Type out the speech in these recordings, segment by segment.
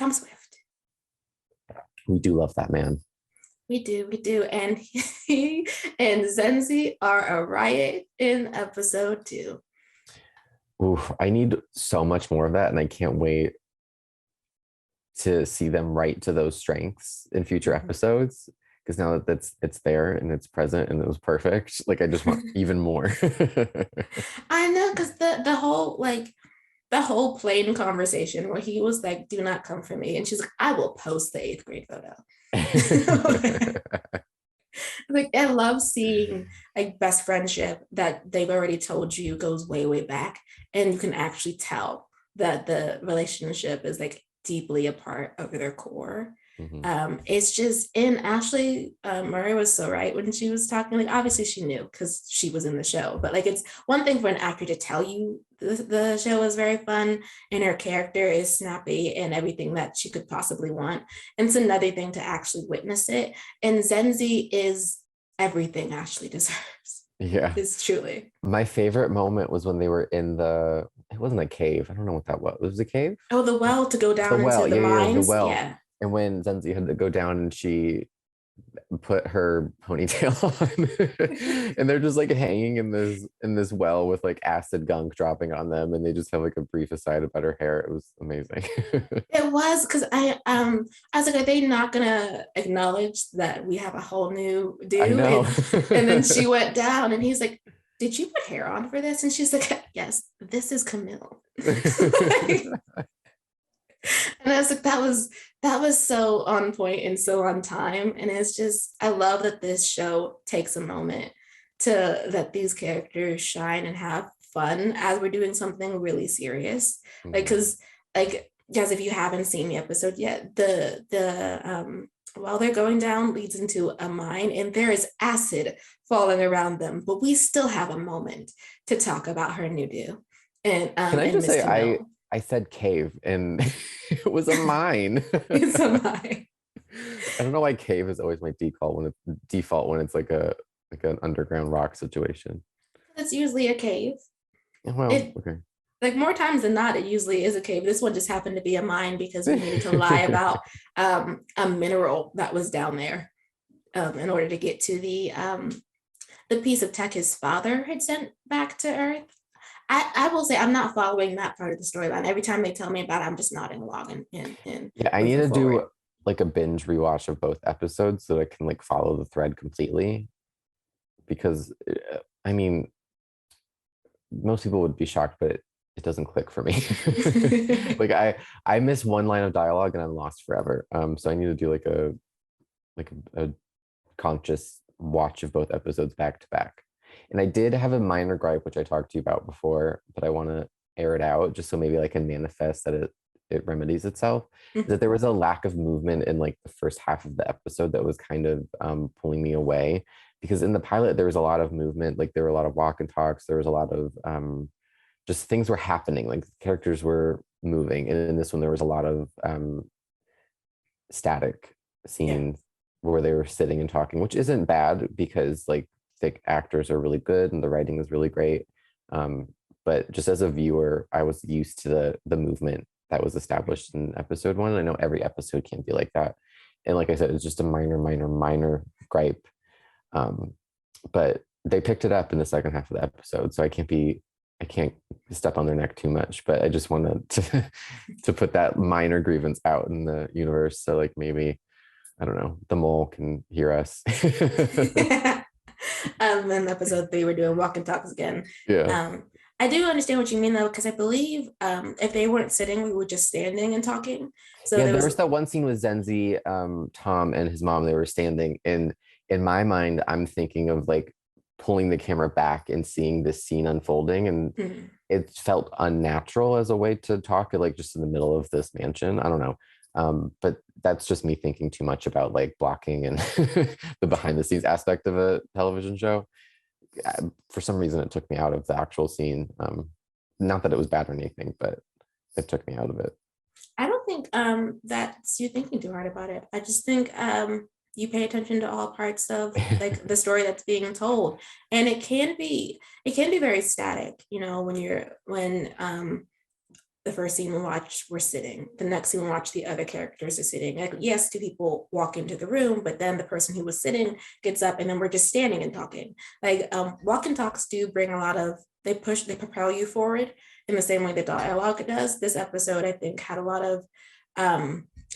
Tom Swift. We do love that man. We do. And he and Zenzi are a riot in episode 2. Oof, I need so much more of that, and I can't wait to see them write to those strengths in future episodes, because now that it's there and it's present and it was perfect, like I just want even more. I know, because the whole plane conversation where he was like, do not come for me, and she's like, I will post the 8th grade photo. Like, I love seeing like best friendship that they've already told you goes way, way back, and you can actually tell that the relationship is like deeply a part of their core. It's just, and Ashley Murray was so right when she was talking. Like, obviously she knew because she was in the show, but like, it's one thing for an actor to tell you the show was very fun and her character is snappy and everything that she could possibly want, and it's another thing to actually witness it. And Zenzi is everything Ashley deserves. Yeah, Is truly. my favorite moment was when they were in it wasn't a cave, I don't know what that was. It was a cave. Oh, the well to go The down well, into the yeah, the mines. well. Yeah. And when Zenzi had to go down and she put her ponytail on and they're just like hanging in this well with like acid gunk dropping on them, and they just have like a brief aside about her hair. It was amazing. It was, because I was like, are they not gonna acknowledge that we have a whole new I dude? know. And then she went down and he's like, did you put hair on for this? And she's like, yes, this is Camille. Like, and I was like, that was so on point and so on time. And it's just, I love that this show takes a moment to let these characters shine and have fun as we're doing something really serious. Like, because like, yes, if you haven't seen the episode yet, the while they're going down leads into a mine and there is acid falling around them, but we still have a moment to talk about her new do. And Can I and just Miss say Camille. I said cave and it was a mine. It's a mine. I don't know why cave is always my default when it's like an underground rock situation. It's usually a cave. Well, It, okay. like, more times than not, it usually is a cave. This one just happened to be a mine because we needed to lie about a mineral that was down there in order to get to the piece of tech his father had sent back to Earth. I will say I'm not following that part of the storyline. Every time they tell me about it, I'm just nodding along and Yeah, I need moving to forward. do like a binge rewatch of both episodes so that I can like follow the thread completely, because I mean, most people would be shocked, but it doesn't click for me. Like I miss one line of dialogue and I'm lost forever. So I need to do like a conscious watch of both episodes back to back. And I did have a minor gripe, which I talked to you about before, but I want to air it out just so maybe I can manifest that it remedies itself. Is that there was a lack of movement in like the first half of the episode that was kind of pulling me away, because in the pilot there was a lot of movement, like there were a lot of walk and talks, there was a lot of just things were happening, like characters were moving, and in this one there was a lot of static scenes where they were sitting and talking, which isn't bad because like the actors are really good and the writing is really great. But just as a viewer, I was used to the movement that was established in episode 1. I know every episode can't be like that. And like I said, it's just a minor gripe. But they picked it up in the second half of the episode. So I can't step on their neck too much, but I just wanted to put that minor grievance out in the universe. So like maybe, I don't know, the mole can hear us. In episode 3, we're doing walk and talks again. Yeah. I do understand what you mean though, because I believe if they weren't sitting, we were just standing and talking. So yeah, there was that one scene with Zenzi, Tom, and his mom. They were standing, and in my mind, I'm thinking of like pulling the camera back and seeing this scene unfolding, and it felt unnatural as a way to talk, like just in the middle of this mansion. I don't know. But that's just me thinking too much about like blocking and the behind the scenes aspect of a television show. For some reason, it took me out of the actual scene. Not that it was bad or anything, but it took me out of it. I don't think that's you thinking too hard about it. I just think you pay attention to all parts of like the story that's being told, and it can be very static, when the first scene we watched, we're sitting. The next scene we watch, the other characters are sitting. Like, yes, two people walk into the room, but then the person who was sitting gets up and then we're just standing and talking. Like, walk and talks do bring a lot of, they propel you forward in the same way that dialogue does. This episode, I think, had a lot of,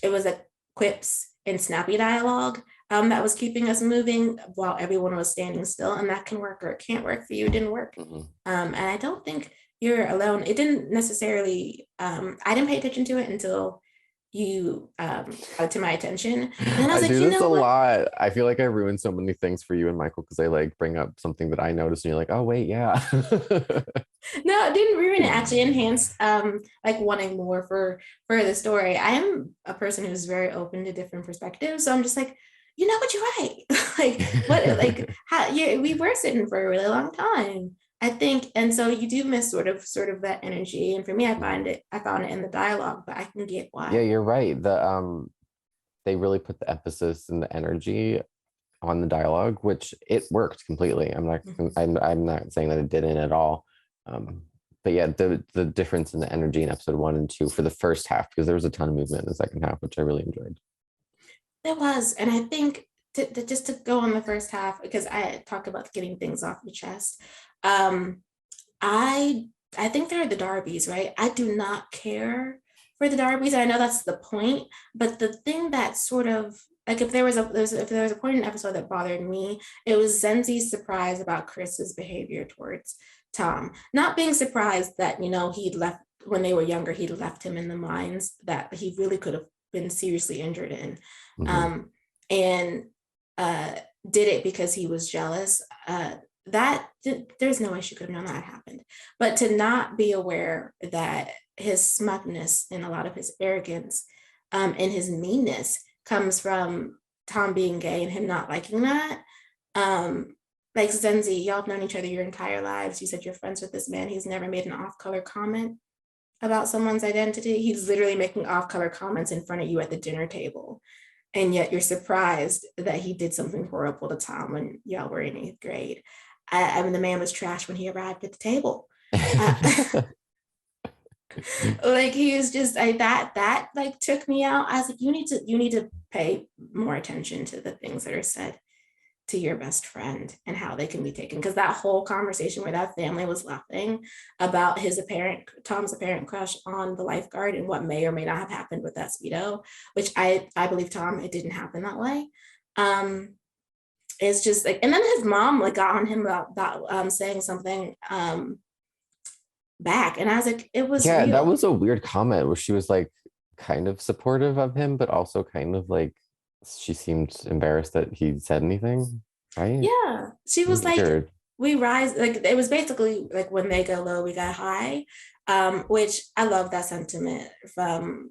it was like quips and snappy dialogue that was keeping us moving while everyone was standing still. And that can work or it can't work for you. It didn't work. And I don't think you're alone. It didn't necessarily, I didn't pay attention to it until you brought it to my attention. And then I was I like, do you this know a what? lot. I feel like I ruined so many things for you and Michael because I like bring up something that I noticed and you're like, oh wait, yeah. No, it didn't ruin it. Actually enhanced like wanting more for the story. I am a person who's very open to different perspectives. So I'm just like, you know what, you're right. Like what, like how, yeah, we were sitting for a really long time, I think. And so you do miss sort of that energy. And for me, I found it in the dialogue, but I can get Yeah, why. you're right. They really put the emphasis and the energy on the dialogue, which it worked completely. I'm not saying that it didn't at all. But yeah, the difference in the energy in episode 1 and 2 for the first half, because there was a ton of movement in the second half, which I really enjoyed. There was, and I think just to go on the first half, because I talked about getting things off the chest. Um, I I think they're the Darbies, right? I do not care for the Darbies. I know that's the point, but the thing that sort of like if there was a point in the episode that bothered me, it was Zenzi's surprise about Chris's behavior towards Tom. Not being surprised that, he'd left when they were younger, he'd left him in the mines that he really could have been seriously injured in. Um, and did it because he was jealous. That there's no way she could have known that happened. But to not be aware that his smugness and a lot of his arrogance and his meanness comes from Tom being gay and him not liking that. Like Zenzi, y'all have known each other your entire lives. You said you're friends with this man. He's never made an off-color comment about someone's identity. He's literally making off-color comments in front of you at the dinner table. And yet you're surprised that he did something horrible to Tom when y'all were in 8th grade. I mean, the man was trash when he arrived at the table. Like he was just like that like took me out. I was like, you need to pay more attention to the things that are said to your best friend and how they can be taken, because that whole conversation where that family was laughing about Tom's apparent crush on the lifeguard and what may or may not have happened with that speedo, which I believe Tom, it didn't happen that way. It's just like, and then his mom like got on him about saying something back, and I was like, it was Yeah, real. that was a weird comment where she was like kind of supportive of him, but also kind of like she seemed embarrassed that he said anything, right? Yeah, she was Weird. like, we rise, like it was basically like when they go low, we got high, which I love that sentiment from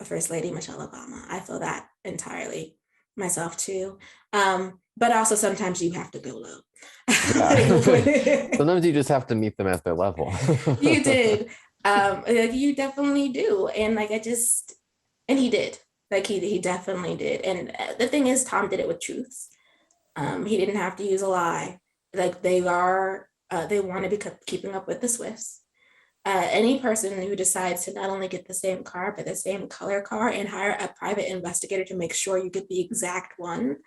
First Lady Michelle Obama. I feel that entirely myself too. But also sometimes you have to go low. Yeah. Sometimes you just have to meet them at their level. You did. Like you definitely do. And like and he did. Like he definitely did. And the thing is, Tom did it with truths. He didn't have to use a lie. Like they want to be keeping up with the Swifts. Any person who decides to not only get the same car, but the same color car and hire a private investigator to make sure you get the exact one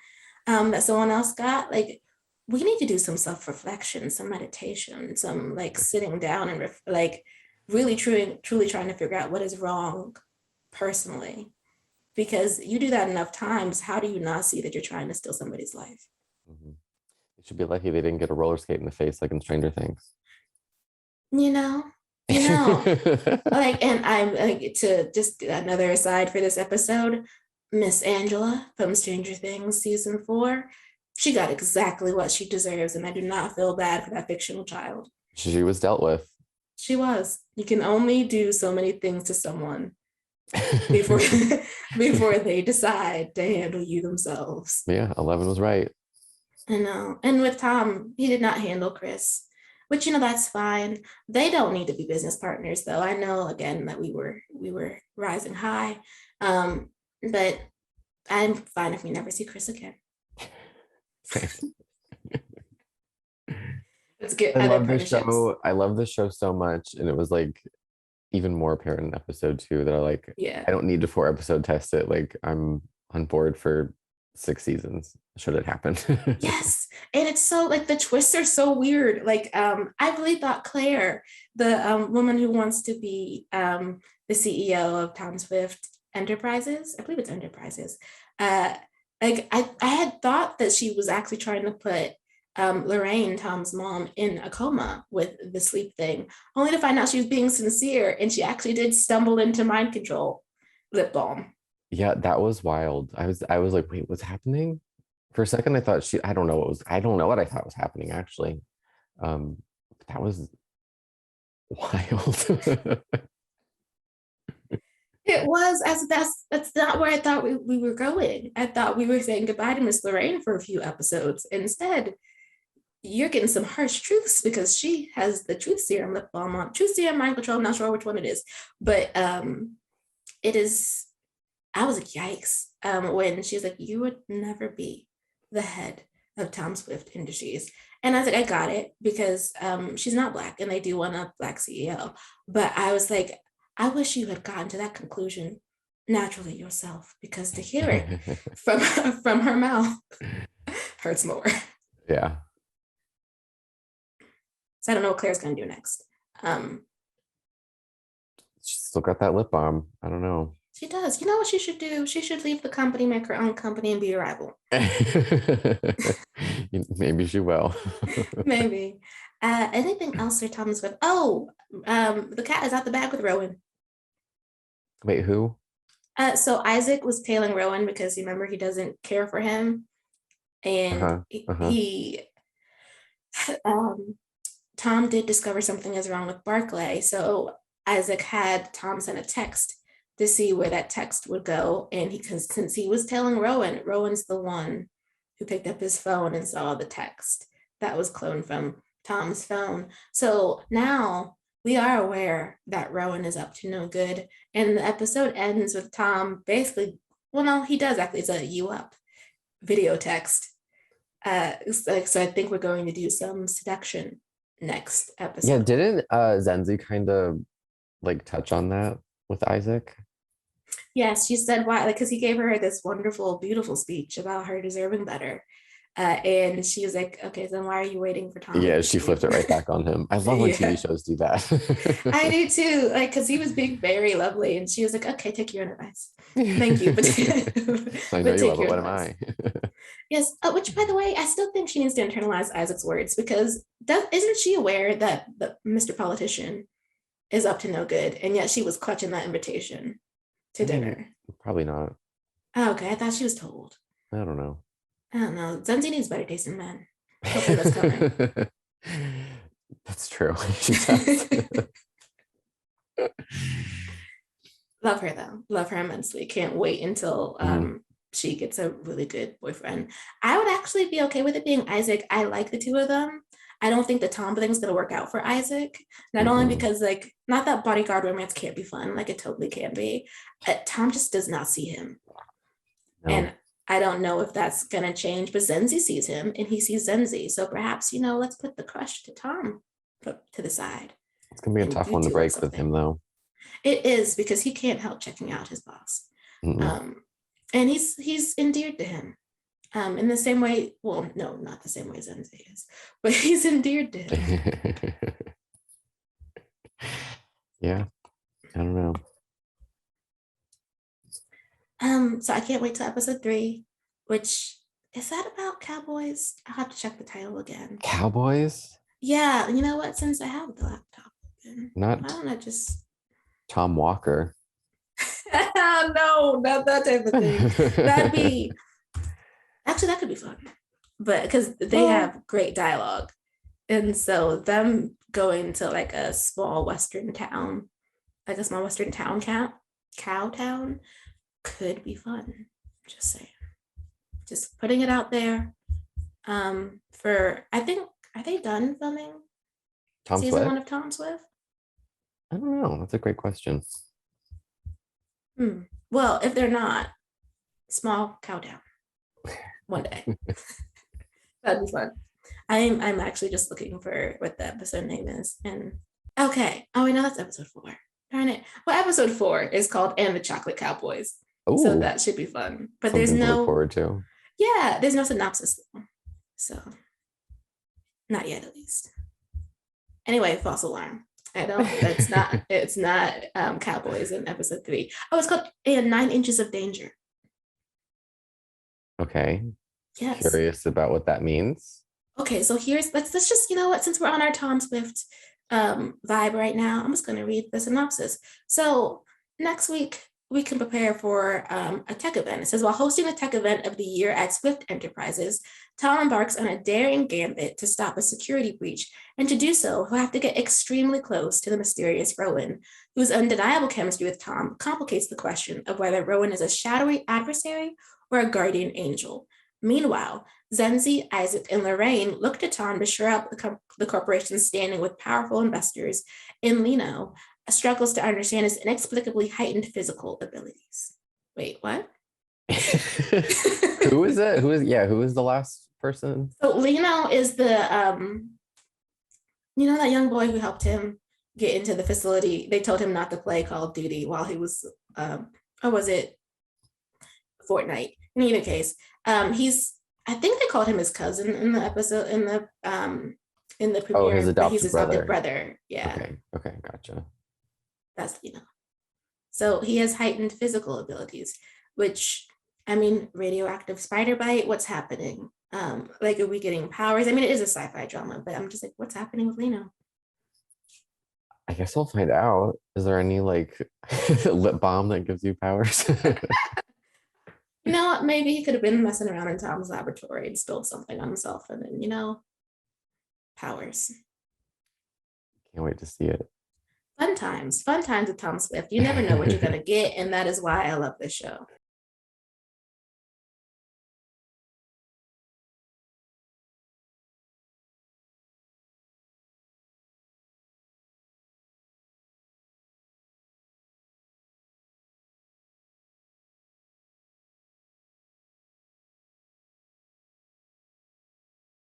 that someone else got, like we need to do some self-reflection, some meditation, some like sitting down and like really truly trying to figure out what is wrong personally. Because you do that enough times, how do you not see that you're trying to steal somebody's life? You should be lucky they didn't get a roller skate in the face like in Stranger Things. You know, like, and I'm like, to just another aside for this episode, Miss Angela from Stranger Things season 4, she got exactly what she deserves, and I do not feel bad for that fictional child. She was dealt with. She was. You can only do so many things to someone before before they decide to handle you themselves. Yeah, 11 was right. I know. And with Tom, he did not handle Chris, which that's fine. They don't need to be business partners, though. I know again that we were rising high, but I'm fine if we never see Chris again. Let's get I other love this partnerships. show. I love this show so much, and it was like even more apparent in episode 2 that are like, Yeah. I don't need to 4 episode test it. Like I'm on board for 6 seasons. Should it happen? Yes. And it's so like the twists are so weird. Like I really thought Claire, the woman who wants to be the CEO of Tom Swift Enterprises, I believe it's Enterprises. Uh like I had thought that she was actually trying to put Lorraine, Tom's mom, in a coma with the sleep thing, only to find out she was being sincere and she actually did stumble into mind control lip balm. Yeah, that was wild. I was like, wait, what's happening? For a second, I thought I don't know I don't know what I thought was happening actually. That was wild. It was as that's not where I thought we were going. I thought we were saying goodbye to Miss Lorraine for a few episodes. Instead, you're getting some harsh truths because she has the truth serum lip balm on. Truth serum, mind control, I'm not sure which one it is, but it is. I was like, yikes, when she's like, you would never be the head of Tom Swift Industries. And I was like, I got it because she's not Black and they do want a Black CEO. But I was like, I wish you had gotten to that conclusion naturally yourself because to hear it from from her mouth hurts more. Yeah. So I don't know what Claire's going to do next. She's still got that lip balm. I don't know. She does. You know what she should do? She should leave the company, make her own company, and be a rival. Maybe she will. Maybe. Anything else for Tom Swift? Oh, the cat is out the bag with Rowan. Wait, who? So Isaac was tailing Rowan because you remember he doesn't care for him, and he Tom did discover something is wrong with Barclay. So Isaac had Tom send a text to see where that text would go, and since he was telling Rowan's the one who picked up his phone and saw the text that was cloned from Tom's phone. So now we are aware that Rowan is up to no good, and the episode ends with Tom basically. Well, no, he does actually. It's a "you up" video text. So I think we're going to do some seduction next episode. Yeah, didn't Zenzi kind of like touch on that with Isaac? Yes, she said why, like, because he gave her this wonderful, beautiful speech about her deserving better. And she was like, okay, then why are you waiting for Tom? Yeah, she flipped it right back on him. I love when TV shows do that. I do too, like, because he was being very lovely, and she was like, okay, take your own advice. Thank you. But I know you will, but what am I? Yes, which, by the way, I still think she needs to internalize Isaac's words because isn't she aware that Mr. Politician is up to no good, and yet she was clutching that invitation to dinner? Probably not. Oh, okay, I thought she was told. I don't know. I don't know. Zenzi needs better taste in men. Hopefully that's coming. That's true. She does. Love her though. Love her immensely. Can't wait until she gets a really good boyfriend. I would actually be okay with it being Isaac. I like the two of them. I don't think the Tom thing's gonna work out for Isaac. Not only because, like, not that bodyguard romance can't be fun, like it totally can be. Tom just does not see him. No. And I don't know if that's gonna change, but Zenzi sees him and he sees Zenzi. So perhaps, let's put the crush to Tom to the side. It's gonna be a tough one to break with him though. It is, because he can't help checking out his boss. And he's endeared to him. In the same way, well, no, not the same way Zenzi is, but he's endeared to him. Yeah, I don't know. So I can't wait till episode 3, which is that about cowboys? I'll have to check the title again. Cowboys? Yeah, you know what? Since I have the laptop open, why don't I just Tom Walker? No, not that type of thing. That'd be actually, that could be fun, but because they have great dialogue, and so them going to like a small western town, cow town, could be fun. Just saying, just putting it out there. I think, are they done filming season 1 of Tom Swift? I don't know. That's a great question. Well, if they're not, small cow town. One day. That'd be fun. I'm actually just looking for what the episode name is. And okay. Oh, we know that's episode 4. Darn it. Well, episode 4 is called And the Chocolate Cowboys. So Oh, that should be fun. But there's something to look no, forward to. yeah, there's no synopsis though. So not yet at least. Anyway, false alarm. I don't, it's not cowboys in episode 3. Oh, it's called 9 Inches of Danger. Okay. Yes. Curious about what that means. Okay, so let's just, you know what, since we're on our Tom Swift vibe right now, I'm just going to read the synopsis. So next week we can prepare for a tech event. It says, while hosting the tech event of the year at Swift Enterprises, Tom embarks on a daring gambit to stop a security breach, and to do so, he'll have to get extremely close to the mysterious Rowan, whose undeniable chemistry with Tom complicates the question of whether Rowan is a shadowy adversary or a guardian angel. Meanwhile, Zenzi, Isaac, and Lorraine look to Tom to shore up the corporation's standing with powerful investors, and Lino struggles to understand his inexplicably heightened physical abilities. Wait, what? Who is it? Who is the last person? So Lino is the you know, that young boy who helped him get into the facility. They told him not to play Call of Duty while he was or was it Fortnite? In either case, he's, I think they called him his cousin in the episode, in the premiere. Oh, his but he's adopted brother. Yeah, Okay, gotcha. that's, you know. So he has heightened physical abilities, which, I mean, radioactive spider bite, what's happening? Like, are we getting powers? I mean, it is a sci-fi drama, but I'm just like, what's happening with Lino? I guess I'll find out. Is there any like lip balm that gives you powers? You know what? Maybe he could have been messing around in Tom's laboratory and spilled something on himself, and then, you know, powers. Can't wait to see it. Fun times with Tom Swift. You never know what you're gonna get, and that is why I love this show.